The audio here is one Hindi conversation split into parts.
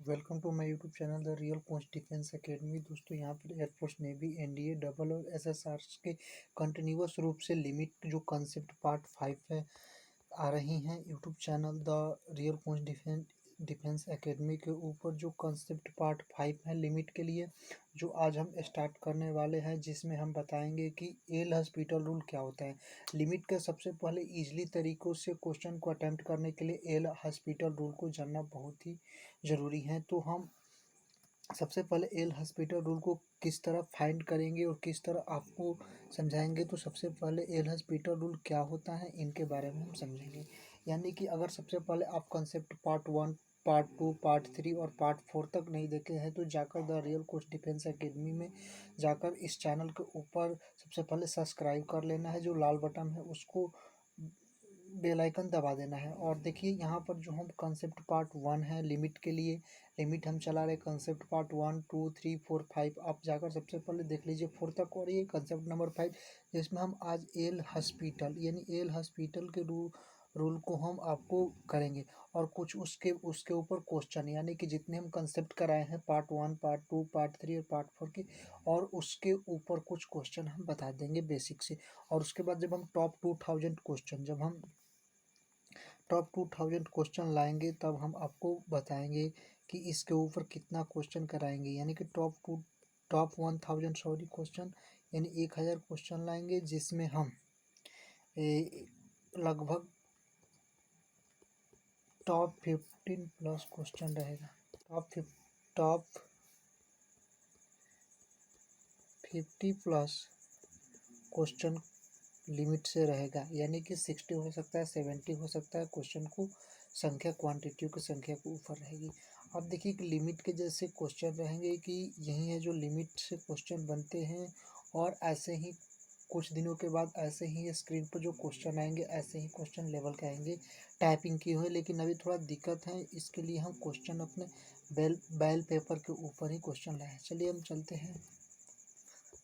Welcome to my YouTube channel the real post defence academy. दोस्तों यहाँ पर एयरफोर्स नेवी एनडीए डबल और एसएसआर के कंटिन्यूअस रूप से लिमिट जो कंसेप्ट पार्ट 5 है आ रही हैं YouTube channel the real post defence academy के ऊपर। जो कंसेप्ट पार्ट 5 है लिमिट के लिए, जो आज हम स्टार्ट करने वाले हैं, जिसमें हम बताएंगे कि एल हॉस्पिटल रूल क्या होता है। लिमिट के सबसे पहले इजली तरीकों से क्वेश्चन को अटेम्प्ट करने के लिए एल हॉस्पिटल रूल को जानना बहुत ही ज़रूरी है। तो हम सबसे पहले एल हॉस्पिटल रूल को किस तरह फाइंड करेंगे और किस तरह आपको समझाएंगे। तो सबसे पहले एल हॉस्पिटल रूल क्या होता है इनके बारे में हम समझेंगे। यानी कि अगर सबसे पहले आप कंसेप्ट पार्ट 1, पार्ट 2, पार्ट 3 और पार्ट 4 तक नहीं देखे हैं तो जाकर the real coast defence academy में जाकर इस चैनल के ऊपर सबसे पहले सब्सक्राइब कर लेना है। जो लाल बटन है उसको बेल आइकन दबा देना है। और देखिए यहाँ पर जो हम कंसेप्ट पार्ट 1 है लिमिट के लिए, लिमिट हम चला रहे कंसेप्ट पार्ट 1, 2, 3, 4, 5। आप जाकर सबसे पहले देख लीजिए 4 तक। और ये कंसेप्ट नंबर 5 जिसमें हम आज एल हॉस्पिटल यानी एल हॉस्पिटल के रूल को हम आपको करेंगे। और कुछ उसके उसके ऊपर क्वेश्चन, यानी कि जितने हम कंसेप्ट कराए हैं पार्ट 1, पार्ट 2, पार्ट 3 और पार्ट 4 के, और उसके ऊपर कुछ क्वेश्चन हम बता देंगे बेसिक से। और उसके बाद जब हम टॉप 2000 क्वेश्चन, जब हम टॉप 2000 क्वेश्चन लाएंगे तब हम आपको बताएंगे कि इसके ऊपर कितना क्वेश्चन कराएंगे। यानी कि टॉप 1000 सॉरी क्वेश्चन, यानी 1000 क्वेश्चन लाएंगे, जिसमें हम लगभग टॉप 15 प्लस क्वेश्चन रहेगा। टॉप 50 प्लस क्वेश्चन लिमिट से रहेगा। यानी कि 60 हो सकता है, 70 हो सकता है। क्वेश्चन को संख्या, क्वांटिटी की संख्या के ऊपर रहेगी। अब देखिए कि लिमिट के जैसे क्वेश्चन रहेंगे कि यही है जो लिमिट से क्वेश्चन बनते हैं। और ऐसे ही कुछ दिनों के बाद ऐसे ही स्क्रीन पर जो क्वेश्चन आएंगे ऐसे ही क्वेश्चन लेवल के आएंगे टाइपिंग किए हुए। लेकिन अभी थोड़ा दिक्कत है, इसके लिए हम क्वेश्चन अपने बैल पेपर के ऊपर ही क्वेश्चन लाए। चलिए हम चलते हैं।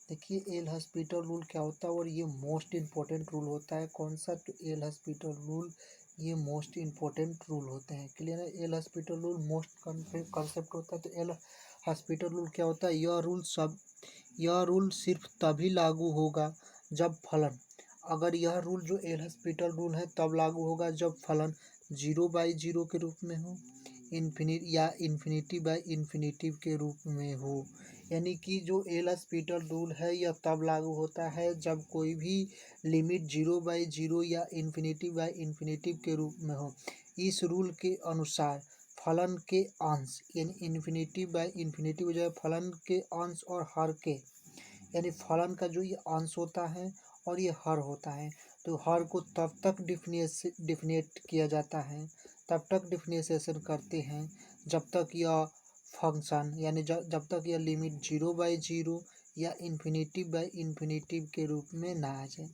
देखिए एल हॉस्पिटल रूल क्या होता है, और ये मोस्ट इम्पोर्टेंट रूल होता है। कौन सा? तो एल हॉस्पिटल रूल, ये मोस्ट इम्पोर्टेंट रूल होते हैं। क्लियर है? L hospital rule most concept होता है। तो एल हॉस्पिटल रूल क्या होता है? यह रूल सिर्फ तभी लागू होगा जब फलन, अगर यह रूल जो एल हॉस्पिटल रूल है तब लागू होगा जब फलन 0/0 के रूप में हो, इन्फिनिटी बाई इन्फिनिटिव के रूप में हो। यानी कि जो एल हॉस्पिटल रूल है यह तब लागू होता है जब कोई भी लिमिट 0/0 या इन्फिनिटी बाई इन्फिनिटिव के रूप में हो। इस रूल के अनुसार फलन के अंश, यानी इन्फिनिटी बाई इन्फिनिटी हो जाए, फलन के अंश और हर के, यानी फलन का जो ये अंश होता है और ये हर होता है, तो हर को तब तक डिफिनेट किया जाता है, तब तक डिफिनेशन करते हैं जब तक यह फंक्शन, यानी जब तक यह लिमिट 0/0 या इन्फिनिटी बाई इन्फिनिटिव के रूप में ना आ जाए।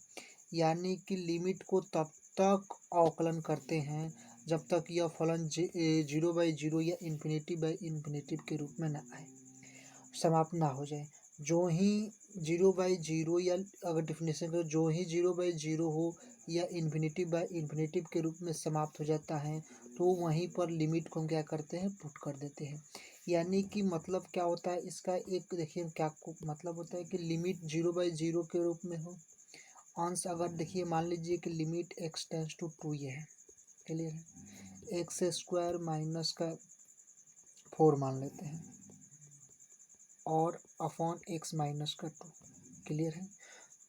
यानी कि लिमिट को तब तक अवकलन करते हैं जब तक यह फलन 0/0 या इन्फिनिटी बाई इन्फिनिटिव के रूप में ना आए, समाप्त ना हो जाए। जो ही 0/0 या अगर डिफिनेशन करो, जो ही 0/0 हो या इन्फिनिटी बाई इन्फिनिटिव के रूप में समाप्त हो जाता है, तो वहीं पर लिमिट को हम क्या करते हैं? पुट कर देते हैं। यानी कि मतलब क्या होता है इसका, एक देखिए क्या मतलब होता है कि लिमिट 0/0 के रूप में हो, अंश अगर देखिए मान लीजिए कि लिमिट x टेंस टू 2 ये है। क्लियर है? एक्स स्क्वायर माइनस का 4 मान लेते हैं और अपॉन एक्स माइनस का 2। क्लियर है?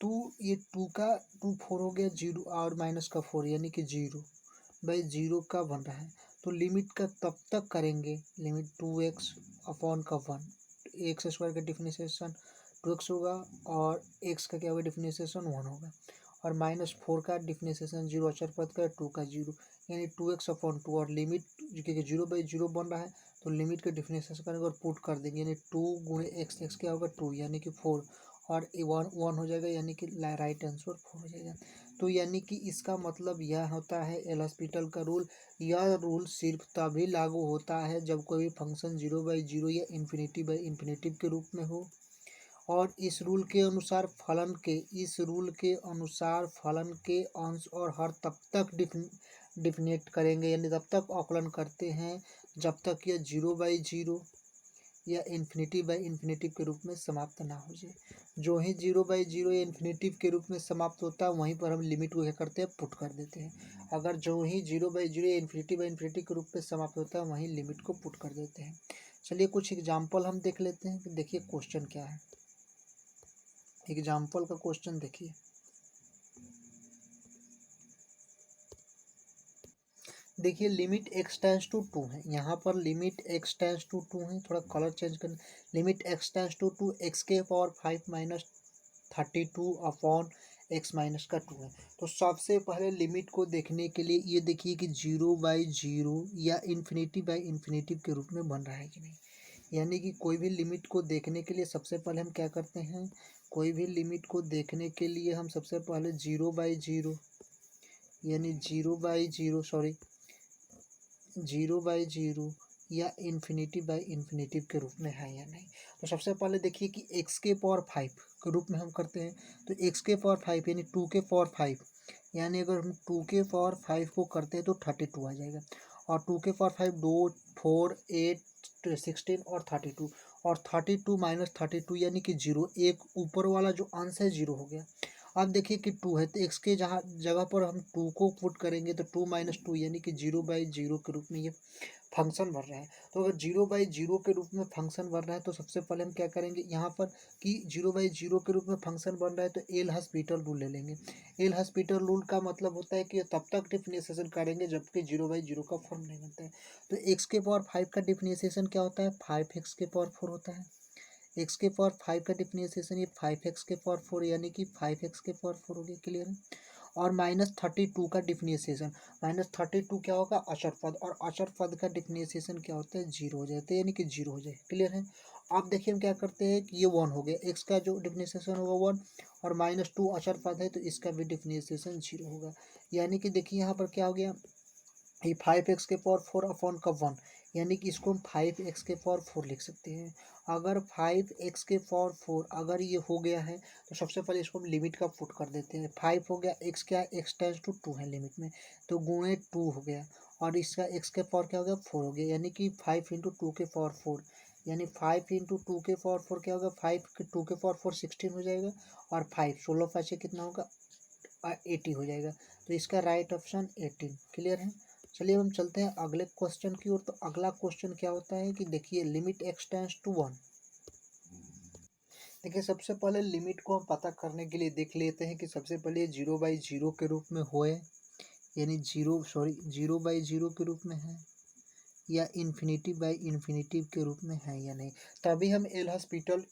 तो ये 2 4 हो गया, 0 और माइनस का 4 यानी कि 0/0 का बन रहा है। तो लिमिट का तब तक करेंगे, लिमिट 2x अपॉन का 1, एक्स स्क्वायर का डिफिनेशन 2x होगा और एक्स का क्या होगा? डिफिनेशन 1 होगा। और -4 का डिफिनेशन 0, अचर पद का 2 का 0, यानी 2x अपॉन 2। और लिमिट क्योंकि 0/0 बन रहा है तो लिमिट के डिफिनेशन करेंगे और पुट कर देंगे, यानी 2 गुणे एक्स, एक्स क्या होगा? 2 यानी कि 4, और 1 हो जाएगा, यानी कि राइट आंसर 4 हो जाएगा। तो यानी कि इसका मतलब यह होता है एल हॉस्पिटल का रूल, यह रूल सिर्फ तभी लागू होता है जब कोई भी फंक्शन 0/0 या इन्फिनिटी बाई इन्फिनिटिव के रूप में हो। और इस रूल के अनुसार फलन के अंश और हर तब तक डिफिनेट करेंगे, यानी तब तक आकलन करते हैं जब तक यह 0/0 या इन्फिनिटी बाई इन्फिनिटिव के रूप में समाप्त ना हो जाए। जो ही 0/0 या इन्फिनिटिव के रूप में समाप्त होता है वहीं पर हम लिमिट को क्या करते हैं, पुट कर देते हैं। अगर जो ही 0/0 या इन्फिनिटी बाई इन्फिनिटी के रूप में समाप्त होता है वहीं लिमिट को पुट कर देते हैं। चलिए कुछ एग्जाम्पल हम देख लेते हैं कि देखिए क्वेश्चन क्या है। एग्जाम्पल का क्वेश्चन देखिए। देखिए लिमिट x टेंस टू 2 है, यहाँ पर लिमिट x टेंस टू 2 है, थोड़ा कलर चेंज कर। Limit x tends to 2 x के power 5 minus 32 upon x minus का 2 है। तो सबसे पहले लिमिट को देखने के लिए ये देखिए कि 0/0 या इन्फिनिटी बाई इन्फिनिटिव के रूप में बन रहा है कि नहीं। यानी कि कोई भी लिमिट को देखने के लिए सबसे पहले हम क्या करते हैं, कोई भी लिमिट को देखने के लिए हम सबसे पहले 0/0 यानी 0/0 या इन्फिनिटी बाई इन्फिनिटिव के रूप में है या नहीं। तो सबसे पहले देखिए कि एक्स के पावर 5 के रूप में हम करते हैं। तो एक्स के पावर 5 यानी 2 के पावर 5, यानी अगर हम 2 के पावर 5 को करते हैं तो 32 आ जाएगा। और 2 के पावर 5 2 4 8 16 और 32, और 32 माइनस 32 यानी कि 0, एक ऊपर वाला जो अंश है 0 हो गया। अब देखिए कि 2 है तो एक्स के जहाँ जगह पर हम 2 को पुट करेंगे तो 2 माइनस 2 यानी कि 0/0 के रूप में ये फंक्शन बन रहा है। तो अगर 0/0 के रूप में फंक्शन बन रहा है तो सबसे पहले हम क्या करेंगे यहाँ पर कि 0/0 के रूप में फंक्शन बन रहा है तो एल हॉस्पिटल रूल ले लेंगे। एल हॉस्पिटल रूल का मतलब होता है कि तब तक डिफरेंशिएशन करेंगे जबकि 0/0 का फॉर्म नहीं बनता है। तो एक्स के पावर 5 का डिफरेंशिएशन क्या होता है, 5x के पावर 4 होता है। एक्स के पावर 5 का डिफरेंशिएशन ये 5x के पावर 4 यानी कि 5x के पावर 4 हो गया, क्लियर है। और -32 का डिफरेंशिएशन, -32 क्या होगा, अचर पद, और अचर पद का डिफरेंशिएशन क्या होता है, 0 हो जाता है, यानी कि 0 हो जाए, क्लियर है। अब देखिए हम क्या करते हैं कि ये 1 हो गया, एक्स का जो डिफरेंशिएशन होगा 1, और -2 अचर पद है तो इसका भी डिफरेंशिएशन 0 होगा। यानी कि देखिए यहाँ पर क्या हो गया, ये 5x के पावर 4 अपॉन का 1, यानी कि इसको हम 5x के पावर 4 लिख सकते हैं। अगर 5x के पावर 4 अगर ये हो गया है तो सबसे पहले इसको हम लिमिट का पुट कर देते हैं। 5 हो गया, x क्या है, x टेंस टू 2 है लिमिट में, तो गुणे 2 हो गया, और इसका x के पावर क्या हो गया, 4 हो गया, यानी कि 5 इंटू 2 के पावर 4, यानी 5 इंटू 2 के पावर 4 क्या होगा, 5 के 2 के पावर 4 16 हो जाएगा, और 5 16 5 से कितना होगा, 80 हो जाएगा। तो इसका राइट ऑप्शन 18, क्लियर है। चलिए हम चलते हैं अगले क्वेश्चन की ओर। तो अगला क्वेश्चन क्या होता है कि देखिए लिमिट x टेंस टू 1। देखिए सबसे पहले लिमिट को हम पता करने के लिए देख लेते हैं कि सबसे पहले 0/0 के रूप में होए, यानी 0/0 के रूप में है, या इन्फिनिटी बाई इन्फिनिटिव के रूप में है या नहीं, तभी हम एल हॉस्पिटल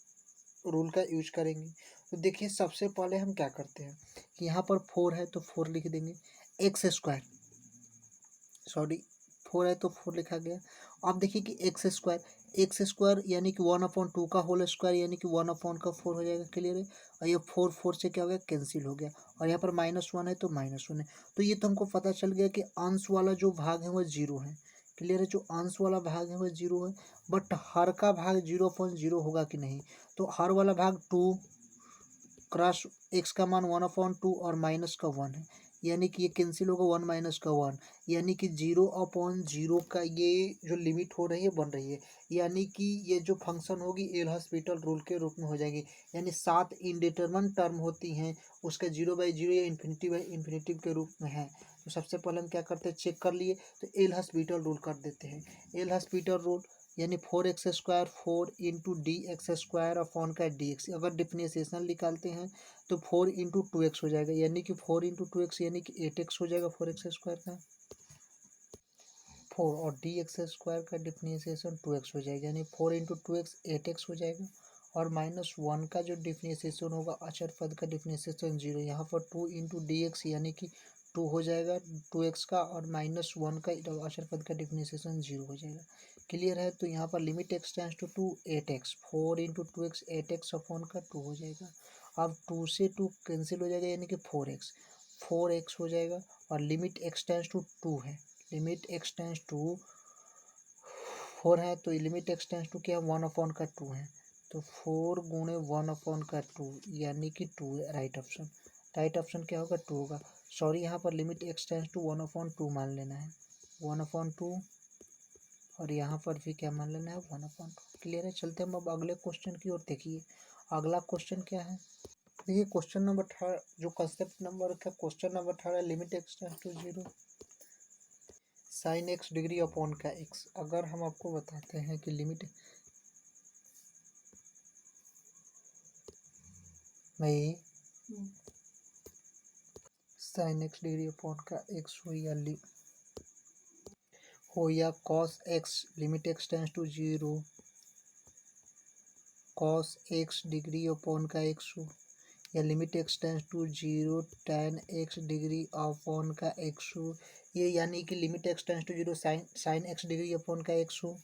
रूल का यूज करेंगे। तो देखिए सबसे पहले हम क्या करते हैं कि यहाँ पर 4 है तो 4 लिख देंगे, एक्स स्क्वायर, सॉरी 4 है तो 4 लिखा गया। अब देखिए कि एक्स स्क्वायर यानी कि 1/2 का होल स्क्वायर, यानी कि 1/4 हो जाएगा, क्लियर है। और ये 4 से क्या हो गया, कैंसिल हो गया, और यहाँ पर -1 है तो -1 है। तो ये तो हमको पता चल गया कि अंश वाला जो भाग है वह 0 है, क्लियर है। जो अंश वाला भाग है वह 0 है, बट हर का भाग 0/0 होगा कि नहीं। तो हर वाला भाग 2 क्रॉस एक्स का मान 1/2 और माइनस का 1 है, यानी कि ये कैंसिल होगा, 1 माइनस का 1, यानी कि 0/0 का ये जो लिमिट हो रही है बन रही है, यानी कि ये जो फंक्शन होगी एल हॉस्पिटल रूल के रूप में हो जाएगी। यानी 7 इनडिटरमिनेट टर्म होती हैं उसके 0/0 या इन्फिनिटी बाई इन्फिनिटिव के रूप में है। तो सबसे पहले हम क्या करते हैं, चेक कर लिए तो एल हॉस्पिटल रूल कर देते हैं। एल हॉस्पिटल रूल यानी 4x² 4 इंटू dx² अपॉन का dx, अगर डिफरेंशिएशन निकालते हैं तो 4 इंटू 2x हो जाएगा, यानी कि 4 इंटू 2x यानी कि 8x हो जाएगा 4x² का 4, और dx² का डिफरेंशिएशन 2x हो जाएगा, यानी 4 इंटू 2x 8x हो जाएगा। और -1 का जो डिफरेंशिएशन होगा अचर पद का डिफरेंशिएशन 0, यहाँ पर 2 इंटू dx यानी कि 2 हो जाएगा 2x का, और -1 का अचर पद का डिफरेंशिएशन 0 हो जाएगा, क्लियर है। तो यहाँ पर limit x tends to 2 8x, 4 into 2x 8x upon का 2 हो जाएगा। अब 2 से 2 कैंसिल हो जाएगा, यानी कि 4x हो जाएगा, और लिमिट x टेंस टू 2 है, लिमिट x टेंस टू 4 है, तो लिमिट x टेंस टू क्या है, 1/2 है, तो 4 गुणे 1/2 यानी कि 2 है राइट ऑप्शन। राइट ऑप्शन क्या होगा, 2 होगा, सॉरी यहाँ पर लिमिट x टेंस टू 1/2 मान लेना है, 1/2 और यहाँ पर भी क्या मान लेना है 1/2। क्लियर है। चलते हम अब अगले क्वेश्चन की ओर। देखिए अगला क्वेश्चन क्या है। देखिए क्वेश्चन नंबर 18 जो कंसेप्ट नंबर का question number 18 limit x tends to 0 sine X degree upon का एक्स। अगर हम आपको बताते हैं कि लिमिट में साइन एक्स डिग्री अपॉन का एक्स हो या cos X limit x tends to 0 cos X degree upon का एक्स हो या limit x tends to 0 tan X degree upon का एक्स हो। ये यानी कि limit x tends to 0 sine X degree upon का एक्स हो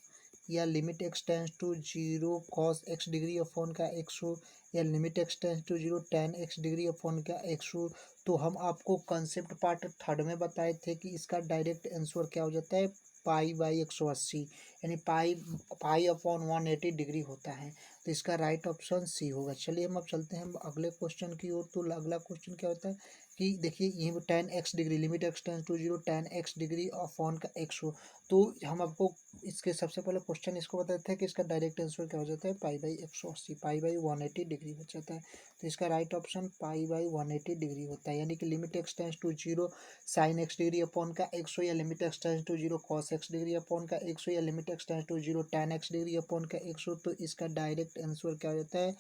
या limit x tends to 0 cos X degree upon का एक्स हो या limit x tends to 0 tan X degree upon का एक्स हो। तो हम आपको कंसेप्ट पार्ट थर्ड में बताए थे कि इसका डायरेक्ट आंसर क्या हो जाता है π/180 यानी पाई अपॉन 180 डिग्री होता है। तो इसका राइट ऑप्शन सी होगा। चलिए हम अब चलते हैं अगले क्वेश्चन की ओर। तो अगला क्वेश्चन क्या होता है कि देखिए ये tan X degree limit x tends to 0 tan X degree upon का एक्स हो। तो हम आपको इसके सबसे पहले क्वेश्चन इसको बताते हैं कि इसका डायरेक्ट आंसर क्या हो जाता है π/180 π/180 डिग्री हो जाता है। तो इसका राइट ऑप्शन π/180 डिग्री होता है यानी कि limit x tends to 0 sine X degree upon का एक्स हो या limit x tends to 0 cos X degree upon का एक्स हो या limit x tends to 0 tan X degree upon का एक्स हो। तो इसका डायरेक्ट आंसर क्या हो जाता है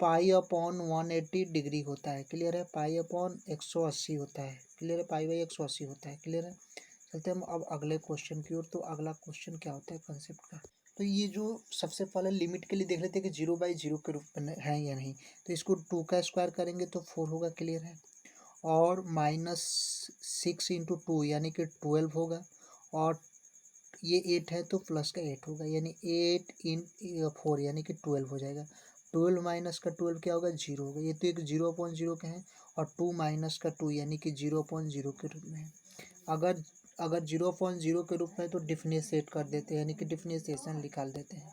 π/180 डिग्री होता है। क्लियर है। π/180 होता है। क्लियर है। π/180 होता है। क्लियर है। चलते हम अब अगले क्वेश्चन की ओर। तो अगला क्वेश्चन क्या होता है कंसेप्ट का। तो ये जो सबसे पहले लिमिट के लिए देख लेते हैं कि 0/0 के रूप में है या नहीं। तो इसको 2 का स्क्वायर करेंगे तो 4 होगा। क्लियर है। और -6 × 2 यानी कि 12 होगा और ये 8 है तो प्लस का 8 होगा यानी 8 × 4 यानी कि 12 हो जाएगा। 12 माइनस का 12 क्या होगा 0 होगा। ये तो एक 0/0 के हैं और 2 माइनस का 2 यानी कि 0/0 के रूप में है। अगर अगर 0/0 के रूप में तो डिफरेंशिएट कर देते हैं यानी कि डिफरेंशिएशन निकाल देते हैं।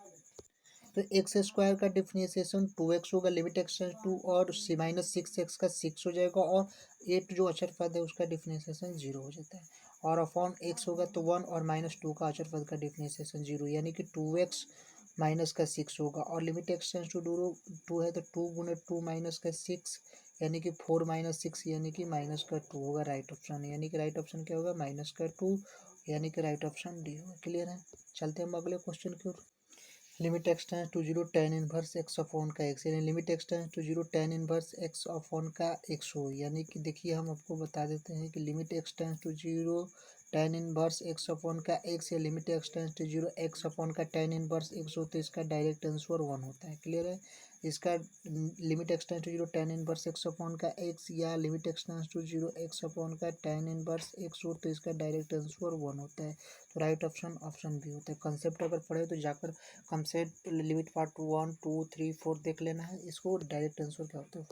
तो एक्स स्क्वायर का डिफरेंशिएशन 2x होगा लिमिट एक्स टेंड्स टू और -6x का 6 हो जाएगा और 8 जो अचर पद है उसका डिफरेंशिएशन 0 हो जाता है और अपॉन x होगा तो 1 और -2 का अचर पद का डिफरेंशिएशन 0 यानी कि 2x माइनस का 6 होगा और लिमिट एक्स टेंड्स टू 2 है तो 2 × 2 माइनस का 6 यानी कि 4 - 6 यानी कि -2 होगा। राइट ऑप्शन यानी कि राइट ऑप्शन क्या होगा -2 यानी कि राइट ऑप्शन डी होगा। क्लियर है। चलते हम अगले क्वेश्चन की ओर। Limit x tends to 0 tan inverse x upon का एक्स यानी limit x tends to 0 tan inverse x upon का एक्स हो। यानी कि देखिए हम आपको बता देते हैं कि limit x tends to 0 tan inverse x upon का एक्स या limit x tends to 0 X upon का tan इनवर्स एक्स हो तो इसका डायरेक्ट आंसर 1 होता है। क्लियर है। इसका limit x tends to 0 tan inverse x upon का एक्स या limit x tends to 0 X upon का tan इनवर्स एक्स हो तो इसका डायरेक्ट आंसर 1 होता है। तो राइट ऑप्शन ऑप्शन बी होता है। कंसेप्ट अगर पढ़े तो जाकर कंसेप्ट लिमिट पार्ट 1 2 3 4 देख लेना है। इसको डायरेक्ट आंसर क्या होता है।